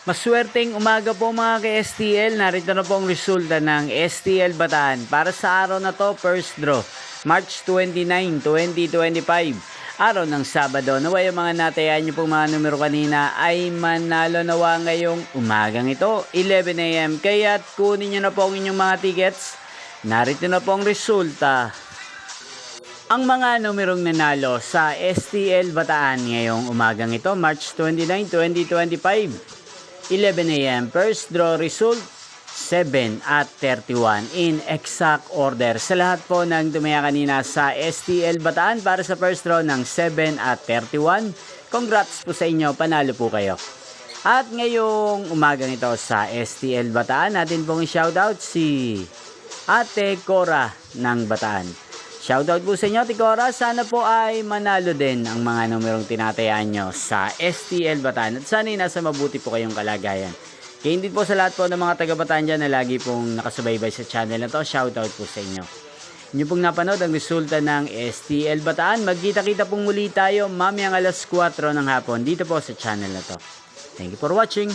Maswerteng umaga po mga ka-STL. Narito na po ang resulta ng STL Bataan para sa araw na to, first draw, March 29, 2025. Araw ng Sabado. Naway ang mga natayan nyo pong mga numero kanina ay manalo nawa ngayong umagang ito, 11 AM. Kaya't kunin nyo na po ang inyong mga tickets. Narito na po ang resulta. Ang mga numerong nanalo sa STL Bataan ngayong umagang ito, March 29, 2025. 11 AM. First draw result, 7 at 31 in exact order. Sa lahat po ng tumaya kanina sa STL Bataan para sa first draw ng 7 at 31. Congrats po sa inyo, panalo po kayo. At ngayong umagang ito sa STL Bataan, natin pong shoutout si Ate Cora ng Bataan. Shoutout po sa inyo, Ate Cora. Sana po ay manalo din ang mga numerong tinatayaan nyo sa STL Bataan. At sana nasa mabuti po kayong kalagayan. Kaya hindi po sa lahat po ng mga taga-Bataan dyan na lagi pong nakasubaybay sa channel na to. Shoutout po sa inyo. Inyo pong napanood ang resulta ng STL Bataan. Magkita-kita pong muli tayo mamayang alas 4 ng hapon dito po sa channel na to. Thank you for watching.